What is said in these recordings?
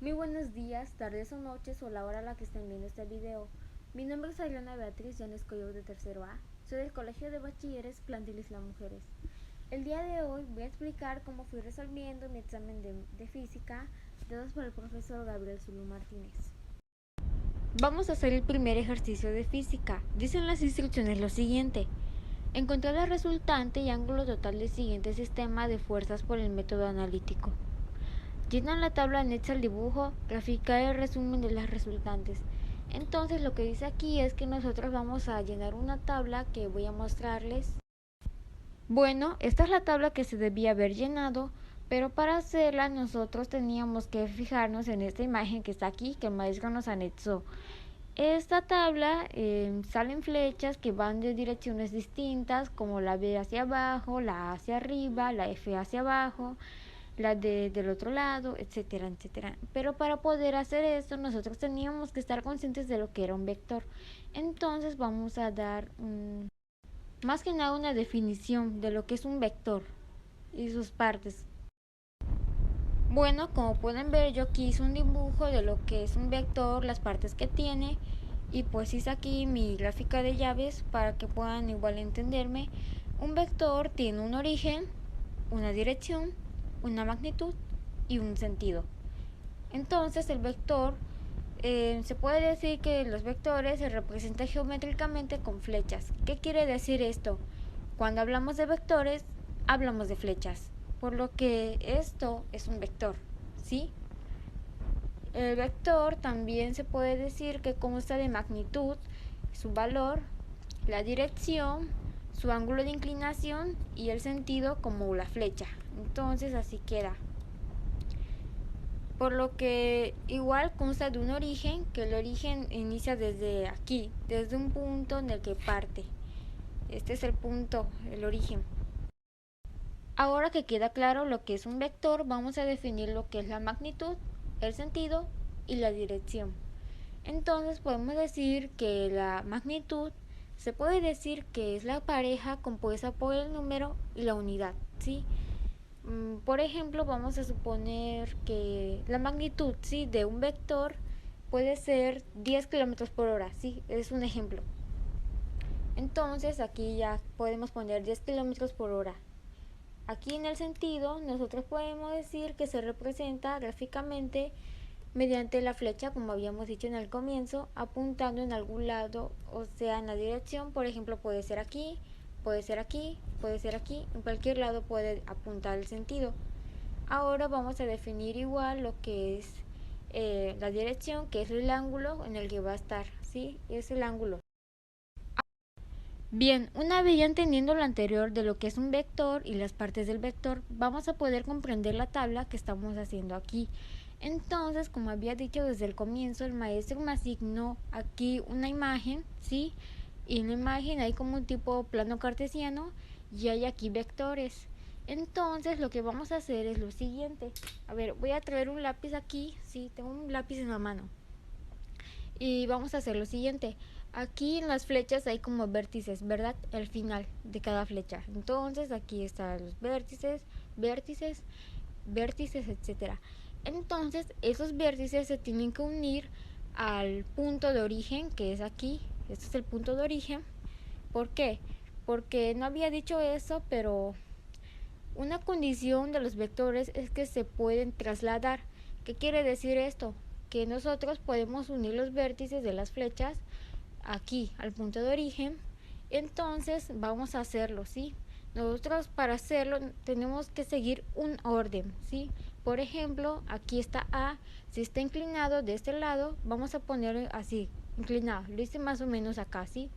Muy buenos días, tardes o noches o la hora a la que estén viendo este video. Mi nombre es Adriana Beatriz Llanes Coyo de tercero A. Soy del Colegio de Bachilleres Plantil Isla Mujeres. El día de hoy voy a explicar cómo fui resolviendo mi examen de física dados por el profesor Gabriel Zulu Martínez. Vamos a hacer el primer ejercicio de física. Dicen las instrucciones lo siguiente. Encontrar la resultante y ángulo total del siguiente sistema de fuerzas por el método analítico. Llena la tabla anexa al dibujo, graficar el resumen de las resultantes. Entonces lo que dice aquí es que nosotros vamos a llenar una tabla que voy a mostrarles. Bueno, esta es la tabla que se debía haber llenado, pero para hacerla nosotros teníamos que fijarnos en esta imagen que está aquí, que el maestro nos anexó. Esta tabla salen flechas que van de direcciones distintas, como la B hacia abajo, la A hacia arriba, la F hacia abajo, la D del otro lado, etcétera, etcétera. Pero para poder hacer esto, nosotros teníamos que estar conscientes de lo que era un vector. Entonces vamos a dar más que nada una definición de lo que es un vector y sus partes. Bueno, como pueden ver, yo aquí hice un dibujo de lo que es un vector, las partes que tiene, y pues hice aquí mi gráfica de llaves para que puedan igual entenderme. Un vector tiene un origen, una dirección, una magnitud y un sentido. Entonces el vector, se puede decir que los vectores se representan geométricamente con flechas. ¿Qué quiere decir esto? Cuando hablamos de vectores, hablamos de flechas, por lo que esto es un vector, ¿sí? El vector también se puede decir que consta de magnitud, su valor, la dirección, su ángulo de inclinación y el sentido como la flecha. Entonces así queda. Por lo que igual consta de un origen, que el origen inicia desde aquí, desde un punto en el que parte. Este es el punto, el origen. Ahora que queda claro lo que es un vector, vamos a definir lo que es la magnitud, el sentido y la dirección. Entonces podemos decir que la magnitud se puede decir que es la pareja compuesta por el número y la unidad, ¿sí? Por ejemplo, vamos a suponer que la magnitud, ¿sí?, de un vector puede ser 10 kilómetros por hora, ¿sí? Es un ejemplo. Entonces aquí ya podemos poner 10 kilómetros por hora. Aquí en el sentido nosotros podemos decir que se representa gráficamente mediante la flecha, como habíamos dicho en el comienzo, apuntando en algún lado, o sea, en la dirección. Por ejemplo, puede ser aquí, puede ser aquí, puede ser aquí, en cualquier lado puede apuntar el sentido. Ahora vamos a definir igual lo que es la dirección, que es el ángulo en el que va a estar, ¿sí? Es el ángulo. Bien, una vez ya entendiendo lo anterior de lo que es un vector y las partes del vector, vamos a poder comprender la tabla que estamos haciendo aquí. Entonces, como había dicho desde el comienzo, el maestro me asignó aquí una imagen, ¿sí? Y en la imagen hay como un tipo plano cartesiano y hay aquí vectores. Entonces, lo que vamos a hacer es lo siguiente. A ver, voy a traer un lápiz aquí, sí, tengo un lápiz en la mano. Y vamos a hacer lo siguiente. Aquí en las flechas hay como vértices, ¿verdad? El final de cada flecha. Entonces aquí están los vértices, vértices, vértices, etcétera. Entonces esos vértices se tienen que unir al punto de origen, que es aquí. Este es el punto de origen. ¿Por qué? Porque no había dicho eso, pero una condición de los vectores es que se pueden trasladar. ¿Qué quiere decir esto? Que nosotros podemos unir los vértices de las flechas aquí al punto de origen. Entonces vamos a hacerlo, ¿sí? Nosotros para hacerlo tenemos que seguir un orden, ¿sí? Por ejemplo, aquí está A, si está inclinado de este lado, vamos a poner así, inclinado, lo hice más o menos acá, ¿sí?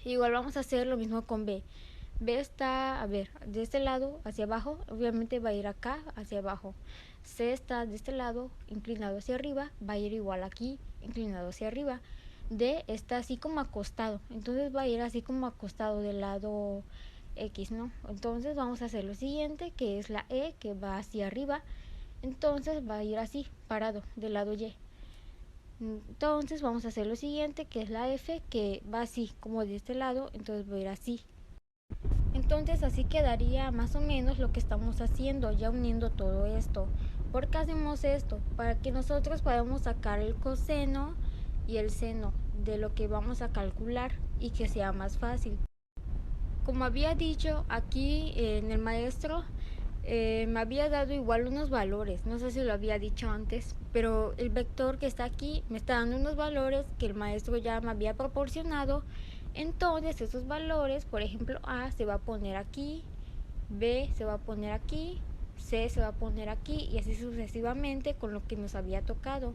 Igual vamos a hacer lo mismo con B. B está, a ver, de este lado hacia abajo, obviamente va a ir acá hacia abajo. C está de este lado, inclinado hacia arriba, va a ir igual aquí, inclinado hacia arriba. D está así como acostado, entonces va a ir así como acostado del lado X, ¿no? Entonces vamos a hacer lo siguiente, que es la E, que va hacia arriba, entonces va a ir así, parado, del lado Y. Entonces vamos a hacer lo siguiente, que es la F, que va así, como de este lado, entonces va a ir así. Entonces así quedaría más o menos lo que estamos haciendo, ya uniendo todo esto. ¿Por qué hacemos esto? Para que nosotros podamos sacar el coseno y el seno de lo que vamos a calcular y que sea más fácil. Como había dicho aquí en el maestro, me había dado igual unos valores, no sé si lo había dicho antes, pero el vector que está aquí me está dando unos valores que el maestro ya me había proporcionado. Entonces esos valores, por ejemplo, A se va a poner aquí, B se va a poner aquí, C se va a poner aquí y así sucesivamente con lo que nos había tocado.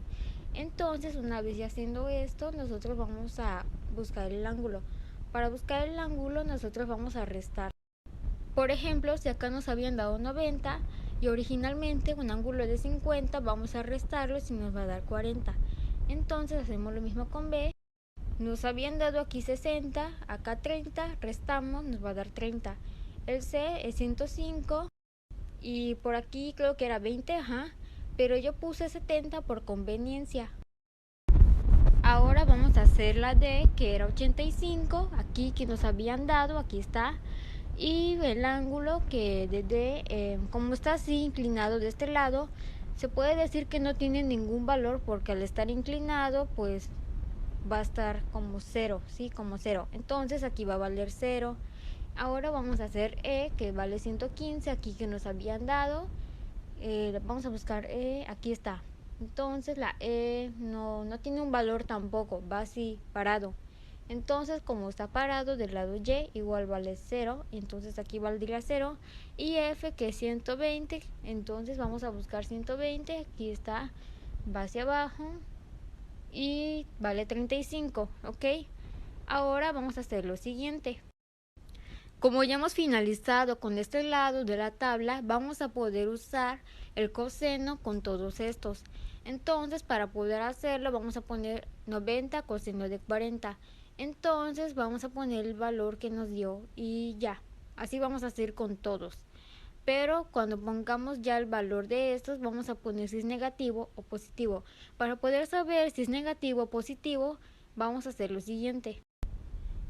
Entonces, una vez ya haciendo esto, nosotros vamos a buscar el ángulo. Para buscar el ángulo, nosotros vamos a restar. Por ejemplo, si acá nos habían dado 90 y originalmente un ángulo de 50, vamos a restarlo y nos va a dar 40. Entonces hacemos lo mismo con B. Nos habían dado aquí 60, acá 30, restamos, nos va a dar 30. El C es 105 y por aquí creo que era 20, pero yo puse 70 por conveniencia. Ahora vamos a hacer la D, que era 85, aquí que nos habían dado, aquí está. Y el ángulo que de D, como está así inclinado de este lado, se puede decir que no tiene ningún valor porque al estar inclinado pues va a estar como 0, ¿sí? Como 0. Entonces aquí va a valer 0. Ahora vamos a hacer E, que vale 115, aquí que nos habían dado. Vamos a buscar E, aquí está. Entonces la E no tiene un valor tampoco, va así parado. Entonces como está parado del lado Y igual vale 0, entonces aquí valdría 0. Y F que es 120, entonces vamos a buscar 120, aquí está, va hacia abajo y vale 35, ¿ok? Ahora vamos a hacer lo siguiente. Como ya hemos finalizado con este lado de la tabla, vamos a poder usar el coseno con todos estos. Entonces, para poder hacerlo, vamos a poner 90 coseno de 40. Entonces, vamos a poner el valor que nos dio y ya. Así vamos a hacer con todos. Pero cuando pongamos ya el valor de estos, vamos a poner si es negativo o positivo. Para poder saber si es negativo o positivo, vamos a hacer lo siguiente.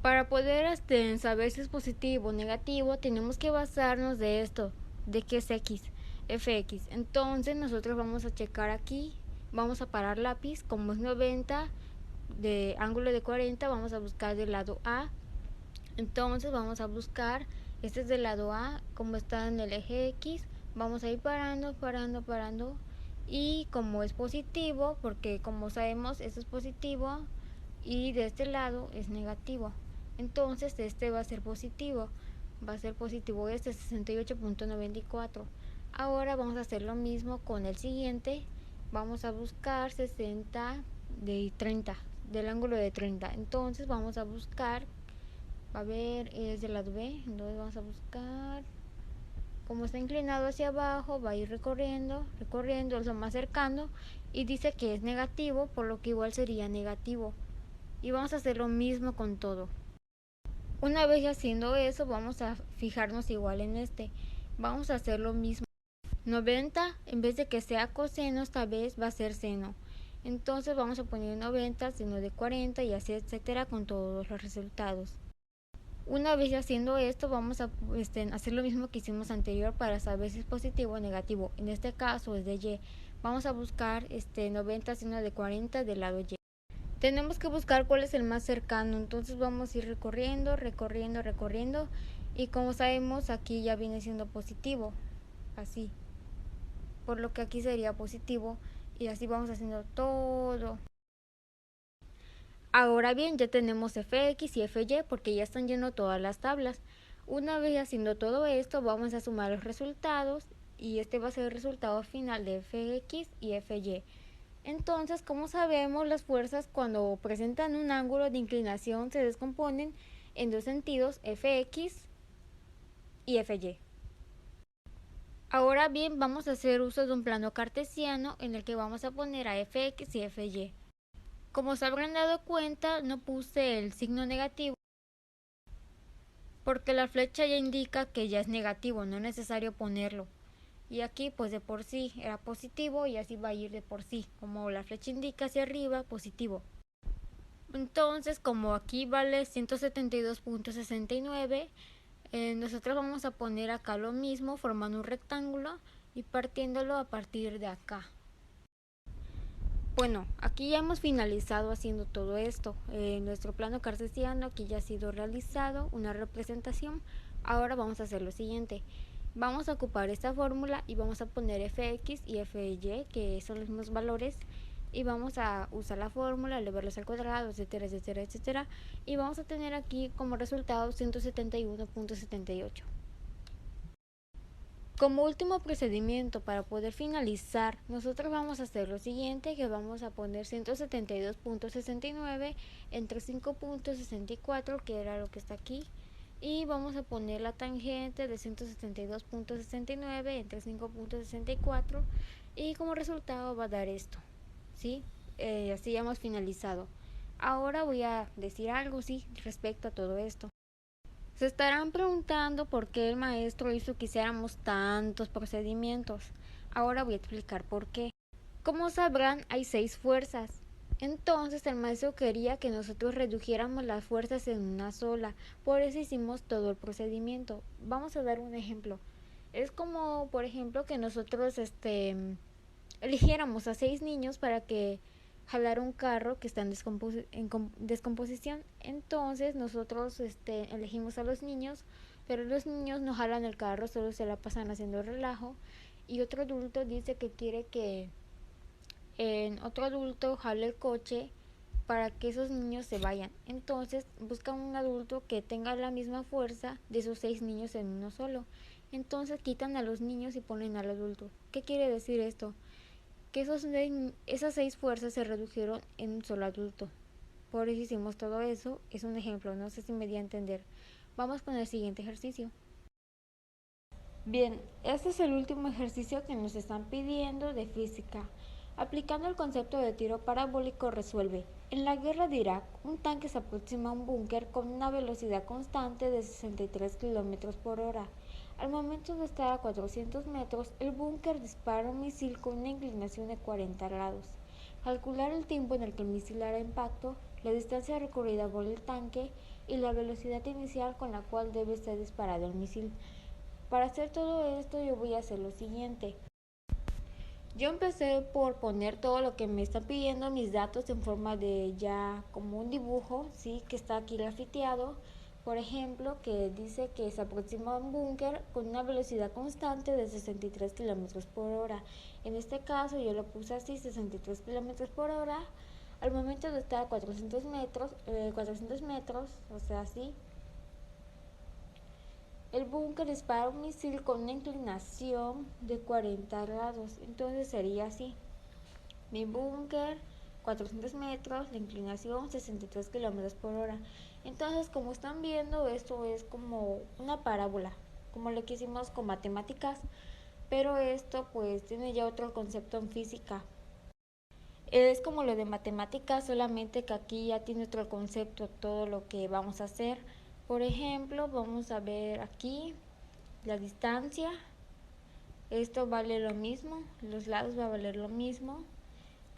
Para poder saber si es positivo o negativo, tenemos que basarnos de esto, de que es x, fx. Entonces nosotros vamos a checar aquí, vamos a parar lápiz, como es 90 de ángulo de 40, vamos a buscar del lado A. Entonces vamos a buscar, este es del lado A, como está en el eje X, vamos a ir parando, parando, parando. Y como es positivo, porque como sabemos esto es positivo y de este lado es negativo, entonces este va a ser positivo este 68.94. Ahora vamos a hacer lo mismo con el siguiente, vamos a buscar 60 de 30, del ángulo de 30. Entonces vamos a buscar, a ver, es del lado B, entonces vamos a buscar, como está inclinado hacia abajo, va a ir recorriendo, recorriendo, lo más cercano, y dice que es negativo, por lo que igual sería negativo. Y vamos a hacer lo mismo con todo. Una vez haciendo eso, vamos a fijarnos igual en este. Vamos a hacer lo mismo. 90, en vez de que sea coseno, esta vez va a ser seno. Entonces vamos a poner 90, seno de 40 y así etcétera con todos los resultados. Una vez haciendo esto, vamos a hacer lo mismo que hicimos anterior para saber si es positivo o negativo. En este caso es de Y. Vamos a buscar 90 seno de 40 del lado Y. Tenemos que buscar cuál es el más cercano, entonces vamos a ir recorriendo, recorriendo, recorriendo, y como sabemos aquí ya viene siendo positivo, así, por lo que aquí sería positivo, y así vamos haciendo todo. Ahora bien, ya tenemos fx y fy porque ya están lleno todas las tablas. Una vez haciendo todo esto, vamos a sumar los resultados y este va a ser el resultado final de fx y fy. Entonces, como sabemos, las fuerzas cuando presentan un ángulo de inclinación se descomponen en dos sentidos, fx y fy. Ahora bien, vamos a hacer uso de un plano cartesiano en el que vamos a poner a fx y fy. Como se habrán dado cuenta, no puse el signo negativo porque la flecha ya indica que ya es negativo, no es necesario ponerlo. Y aquí pues de por sí era positivo y así va a ir de por sí, como la flecha indica hacia arriba, positivo. Entonces, como aquí vale 172.69, nosotros vamos a poner acá lo mismo, formando un rectángulo, y partiéndolo a partir de acá. Bueno, aquí ya hemos finalizado haciendo todo esto. Nuestro plano cartesiano aquí ya ha sido realizado, una representación. Ahora vamos a hacer lo siguiente. Vamos a ocupar esta fórmula y vamos a poner fx y fy, que son los mismos valores, y vamos a usar la fórmula, elevarlos al cuadrado, etcétera, etcétera, etcétera, y vamos a tener aquí como resultado 171.78. Como último procedimiento para poder finalizar, nosotros vamos a hacer lo siguiente, que vamos a poner 172.69 entre 5.64, que era lo que está aquí, y vamos a poner la tangente de 172.69 entre 5.64, y como resultado va a dar esto, ¿sí? Así ya hemos finalizado. Ahora voy a decir algo, sí, respecto a todo esto. Se estarán preguntando por qué el maestro hizo que hiciéramos tantos procedimientos. Ahora voy a explicar por qué. Como sabrán, hay 6 fuerzas. Entonces el maestro quería que nosotros redujéramos las fuerzas en una sola. Por eso hicimos todo el procedimiento. Vamos a dar un ejemplo. Es como, por ejemplo, que nosotros eligiéramos a 6 niños para que jalar un carro que está en descomposición. Entonces nosotros elegimos a los niños, pero los niños no jalan el carro, solo se la pasan haciendo relajo. Y otro adulto dice que quiere que otro adulto jale el coche para que esos niños se vayan. Entonces buscan un adulto que tenga la misma fuerza de esos 6 niños en uno solo. Entonces quitan a los niños y ponen al adulto. ¿Qué quiere decir esto? Que esas 6 fuerzas se redujeron en un solo adulto. Por eso hicimos todo eso. Es un ejemplo, no sé si me di a entender. Vamos con el siguiente ejercicio. Bien, este es el último ejercicio que nos están pidiendo de física. Aplicando el concepto de tiro parabólico resuelve. En la guerra de Irak, un tanque se aproxima a un búnker con una velocidad constante de 63 km por hora. Al momento de estar a 400 metros, el búnker dispara un misil con una inclinación de 40 grados. Calcular el tiempo en el que el misil hará impacto, la distancia recorrida por el tanque y la velocidad inicial con la cual debe ser disparado el misil. Para hacer todo esto yo voy a hacer lo siguiente. Yo empecé por poner todo lo que me están pidiendo, mis datos en forma de ya como un dibujo, ¿sí? Que está aquí grafiteado. Por ejemplo, que dice que se aproxima a un búnker con una velocidad constante de 63 km por hora. En este caso yo lo puse así, 63 km por hora. Al momento de estar a 400 metros, o sea, así, el búnker dispara un misil con una inclinación de 40 grados. Entonces sería así. Mi búnker, 400 metros, la inclinación 63 kilómetros por hora. Entonces, como están viendo, esto es como una parábola, como lo que hicimos con matemáticas, pero esto pues tiene ya otro concepto en física. Es como lo de matemáticas, solamente que aquí ya tiene otro concepto todo lo que vamos a hacer. Por ejemplo, vamos a ver aquí la distancia. Esto vale lo mismo, los lados va a valer lo mismo.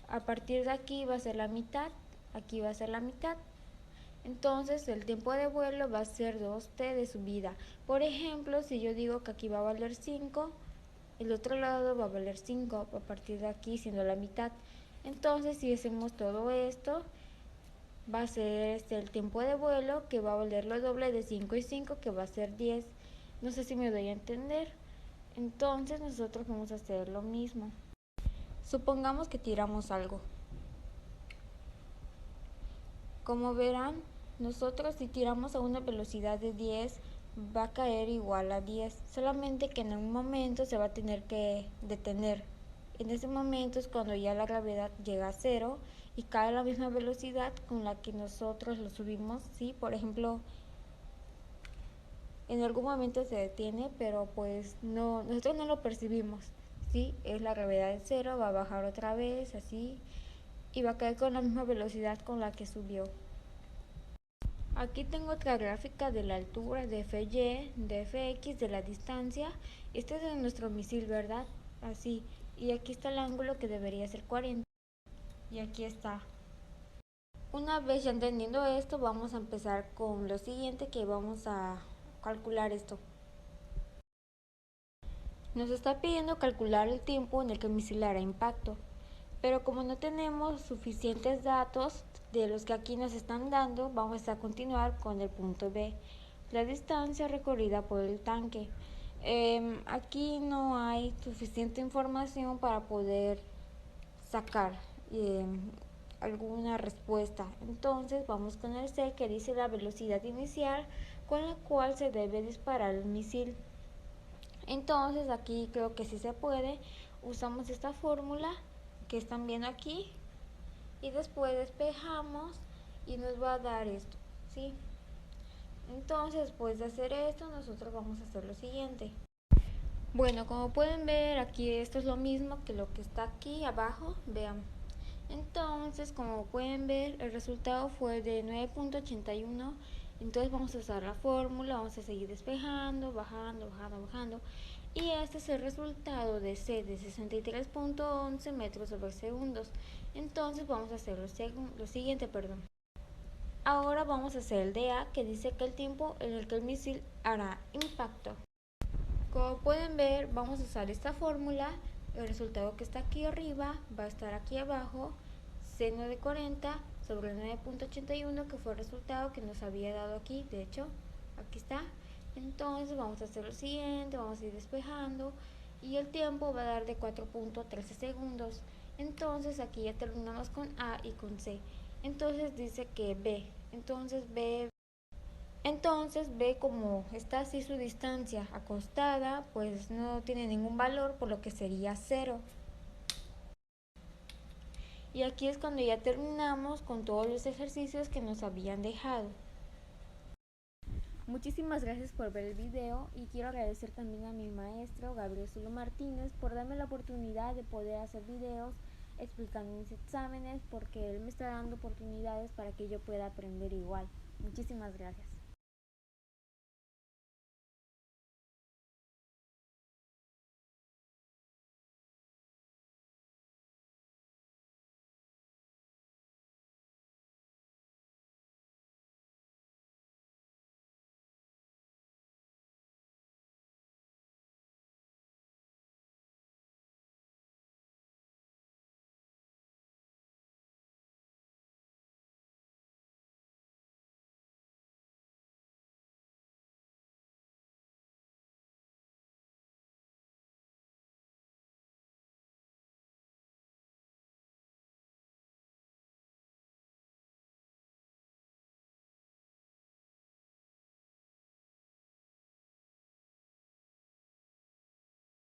A partir de aquí va a ser la mitad, aquí va a ser la mitad. Entonces el tiempo de vuelo va a ser 2t de subida. Por ejemplo, si yo digo que aquí va a valer 5, el otro lado va a valer 5 a partir de aquí siendo la mitad. Entonces si hacemos todo esto, va a ser el tiempo de vuelo que va a valer lo doble de 5 y 5, que va a ser 10. No sé si me doy a entender. Entonces nosotros vamos a hacer lo mismo. Supongamos que tiramos algo. Como verán, nosotros si tiramos a una velocidad de 10 va a caer igual a 10, solamente que en un momento se va a tener que detener. En ese momento es cuando ya la gravedad llega a cero y cae a la misma velocidad con la que nosotros lo subimos, ¿sí? Por ejemplo, en algún momento se detiene, pero pues no, nosotros no lo percibimos, ¿sí? Es la gravedad de cero, va a bajar otra vez, así, y va a caer con la misma velocidad con la que subió. Aquí tengo otra gráfica de la altura, de FY, de FX, de la distancia. Este es de nuestro misil, ¿verdad? Así. Y aquí está el ángulo que debería ser 40. Y aquí está. Una vez ya entendiendo esto, vamos a empezar con lo siguiente, que vamos a calcular esto. Nos está pidiendo calcular el tiempo en el que el misil hará impacto, pero como no tenemos suficientes datos de los que aquí nos están dando, vamos a continuar con el punto B, la distancia recorrida por el tanque. Aquí no hay suficiente información para poder sacar alguna respuesta. Entonces vamos con el C, que dice la velocidad inicial con la cual se debe disparar el misil. Entonces aquí creo que sí se puede. Usamos esta fórmula que están viendo aquí y después despejamos y nos va a dar esto, ¿sí? Entonces después de hacer esto nosotros vamos a hacer lo siguiente. Bueno, como pueden ver aquí esto es lo mismo que lo que está aquí abajo, vean. Entonces, como pueden ver, el resultado fue de 9.81. Entonces vamos a usar la fórmula, vamos a seguir despejando, bajando, bajando, bajando. Y este es el resultado de C de 63.11 metros sobre segundos. Entonces vamos a hacer lo siguiente, perdón. Ahora vamos a hacer el de A, que dice que el tiempo en el que el misil hará impacto. Como pueden ver, vamos a usar esta fórmula. El resultado que está aquí arriba va a estar aquí abajo, seno de 40 sobre 9.81, que fue el resultado que nos había dado aquí. De hecho, aquí está. Entonces vamos a hacer lo siguiente, vamos a ir despejando y el tiempo va a dar de 4.13 segundos. Entonces aquí ya terminamos con A y con C. Entonces dice que B. Entonces ve como está así su distancia acostada, pues no tiene ningún valor, por lo que sería 0. Y aquí es cuando ya terminamos con todos los ejercicios que nos habían dejado. Muchísimas gracias por ver el video y quiero agradecer también a mi maestro Gabriel Zulo Martínez por darme la oportunidad de poder hacer videos explicando mis exámenes, porque él me está dando oportunidades para que yo pueda aprender igual. Muchísimas gracias.